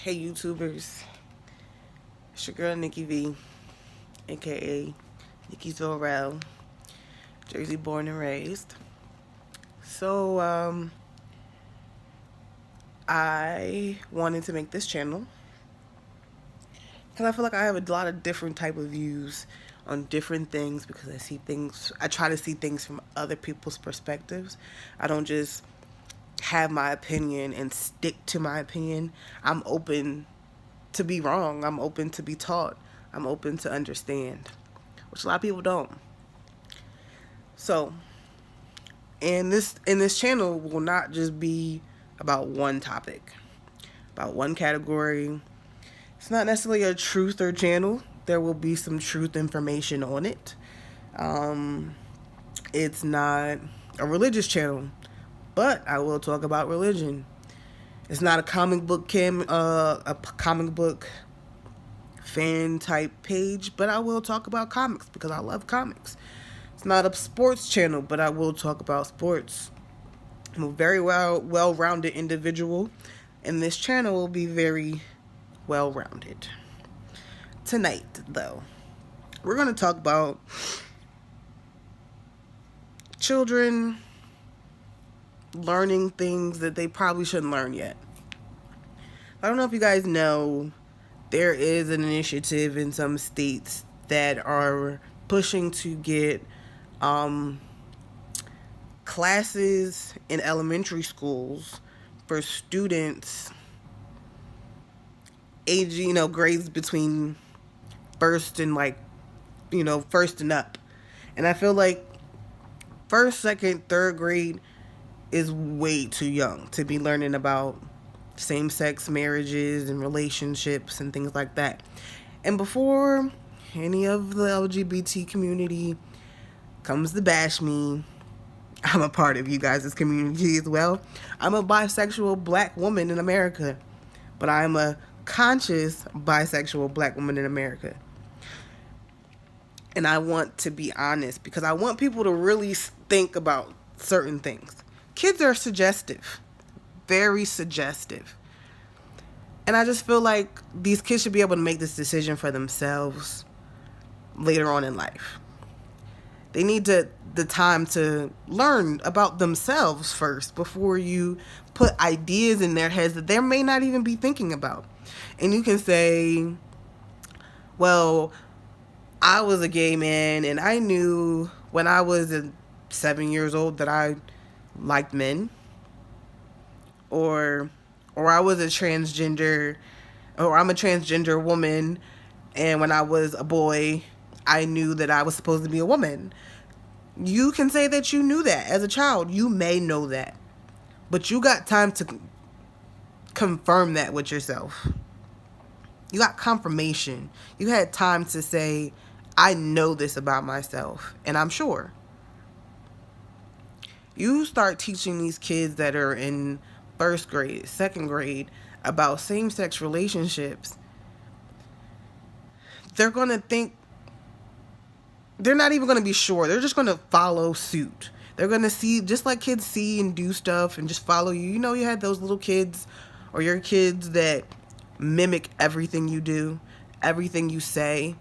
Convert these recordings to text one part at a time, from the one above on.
Hey YouTubers, it's your girl Nikki V, aka Nikki's Rel, Jersey born and raised. So I wanted to make this channel because I feel like I have a lot of different type of views on different things because I try to see things from other people's perspectives. I don't just have my opinion and stick to my opinion. I'm open to be wrong. I'm open to be taught. I'm open to understand, which a lot of people don't. So, in this channel will not just be about one topic, about one category. It's not necessarily a truth or channel. There will be some truth information on it. Um, it's not a religious channel, but I will talk about religion. It's not a comic book fan type page, but I will talk about comics because I love comics. It's not a sports channel, but I will talk about sports. I'm a very well-rounded individual, and this channel will be very well-rounded. Tonight, though, we're going to talk about children learning things that they probably shouldn't learn yet. I don't know if you guys know, there is an initiative in some states that are pushing to get classes in elementary schools for students age, grades between first and first and up. And I feel like first, second, third grade is way too young to be learning about same-sex marriages and relationships and things like that. And before any of the LGBT community comes to bash me, I'm a part of you guys' community as well. I'm a bisexual black woman in America, but I'm a conscious bisexual black woman in America. And I want to be honest because I want people to really think about certain things. Kids are suggestive, very suggestive. And I just feel like these kids should be able to make this decision for themselves later on in life. They need the time to learn about themselves first before you put ideas in their heads that they may not even be thinking about. And you can say, well, I was a gay man and I knew when I was 7 years old that I liked men. Or I was a transgender, or I'm a transgender woman, and when I was a boy, I knew that I was supposed to be a woman. You can say that you knew that as a child. You may know that. But you got time to confirm that with yourself. You got confirmation. You had time to say, I know this about myself, and I'm sure. You start teaching these kids that are in first grade, second grade, about same-sex relationships. They're going to think, they're not even going to be sure. They're just going to follow suit. They're going to see, just like kids see and do stuff and just follow you. You know, you had those little kids or your kids that mimic everything you do, everything you say.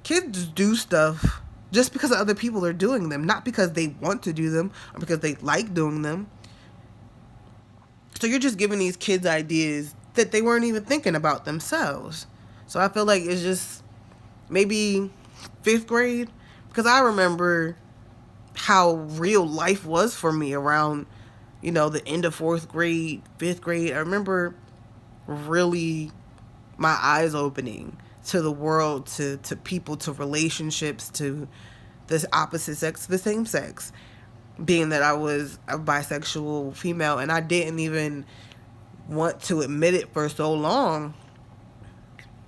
Kids do stuff just because other people are doing them, not because they want to do them or because they like doing them. So you're just giving these kids ideas that they weren't even thinking about themselves. So I feel like it's just maybe 5th grade, because I remember how real life was for me around, the end of 4th grade, 5th grade. I remember really my eyes opening to the world, to people, to relationships, to the opposite sex, the same sex. Being that I was a bisexual female and I didn't even want to admit it for so long.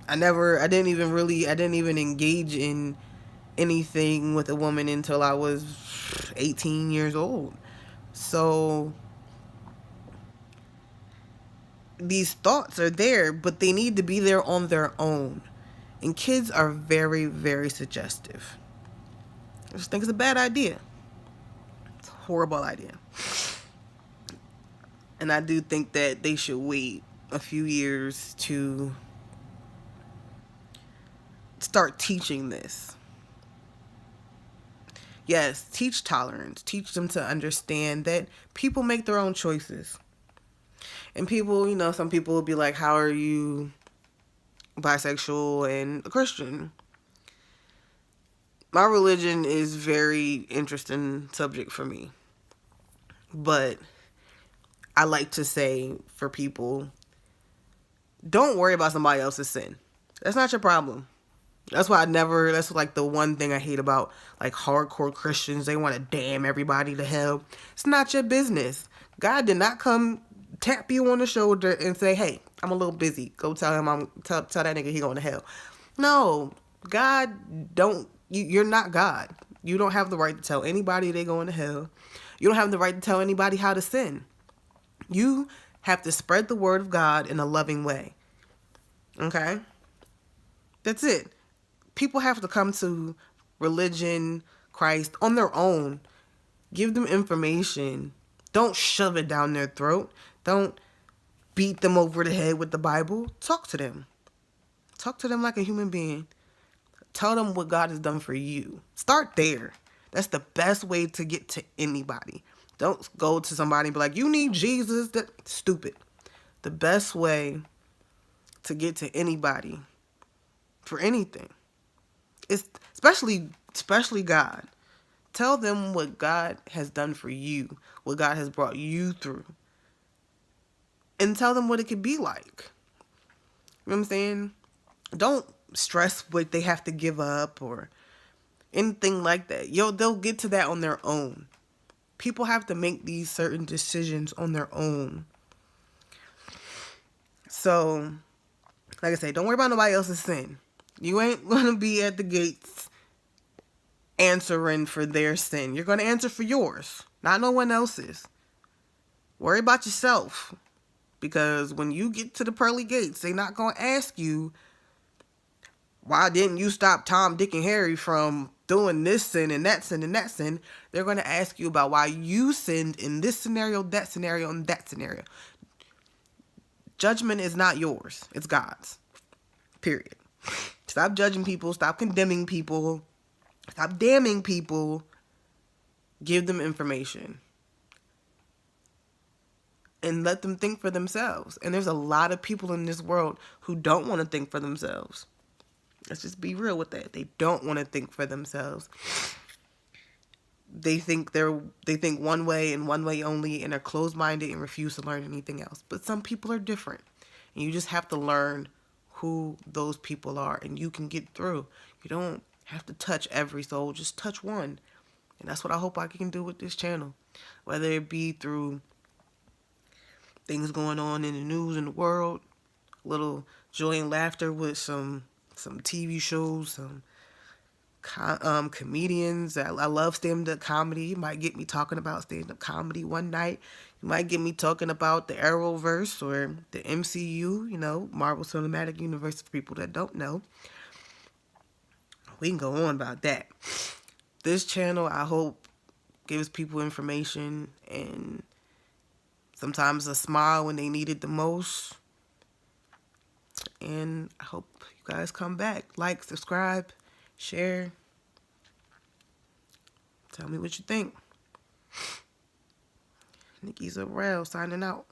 I didn't even engage in anything with a woman until I was 18 years old. So these thoughts are there, but they need to be there on their own. And kids are very, very suggestive. I just think it's a bad idea. Horrible idea. And I do think that they should wait a few years to start teaching this. Yes, teach tolerance. Teach them to understand that people make their own choices. And people, some people will be like, how are you bisexual and a Christian? My religion is very interesting subject for me. But I like to say for people, don't worry about somebody else's sin. That's not your problem. That's like the one thing I hate about like hardcore Christians. They want to damn everybody to hell. It's not your business. God did not come tap you on the shoulder and say, hey, I'm a little busy. Go tell him tell that nigga he going to hell. No, God you're not God. You don't have the right to tell anybody they going to hell. You don't have the right to tell anybody how to sin. You have to spread the word of God in a loving way. Okay? That's it. People have to come to religion, Christ, on their own. Give them information. Don't shove it down their throat. Don't beat them over the head with the Bible. Talk to them. Talk to them like a human being. Tell them what God has done for you. Start there. That's the best way to get to anybody. Don't go to somebody and be like, you need Jesus. That's stupid. The best way to get to anybody for anything is especially God. Tell them what God has done for you, what God has brought you through. And tell them what it could be like. You know what I'm saying? Don't stress what they have to give up or anything like that. They'll get to that on their own. People have to make these certain decisions on their own. So, like I said, don't worry about nobody else's sin. You ain't going to be at the gates answering for their sin. You're going to answer for yours, not no one else's. Worry about yourself. Because when you get to the pearly gates, they're not going to ask you, why didn't you stop Tom, Dick, and Harry from doing this sin and that sin and that sin? They're going to ask you about why you sinned in this scenario, and that scenario. Judgment is not yours. It's God's. Period. Stop judging people. Stop condemning people. Stop damning people. Give them information. And let them think for themselves. And there's a lot of people in this world who don't want to think for themselves. Let's just be real with that. They don't want to think for themselves. They think one way and one way only, and are closed-minded and refuse to learn anything else. But some people are different. And you just have to learn who those people are, and you can get through. You don't have to touch every soul, just touch one. And that's what I hope I can do with this channel. Whether it be through things going on in the news in the world, little joy and laughter with some TV shows, some comedians. I love stand-up comedy. You might get me talking about stand-up comedy one night. You might get me talking about the Arrowverse or the MCU, Marvel Cinematic Universe for people that don't know. We can go on about that. This channel, I hope, gives people information and sometimes a smile when they need it the most. And I hope you guys come back. Like, subscribe, share. Tell me what you think. Nikki Zarrell signing out.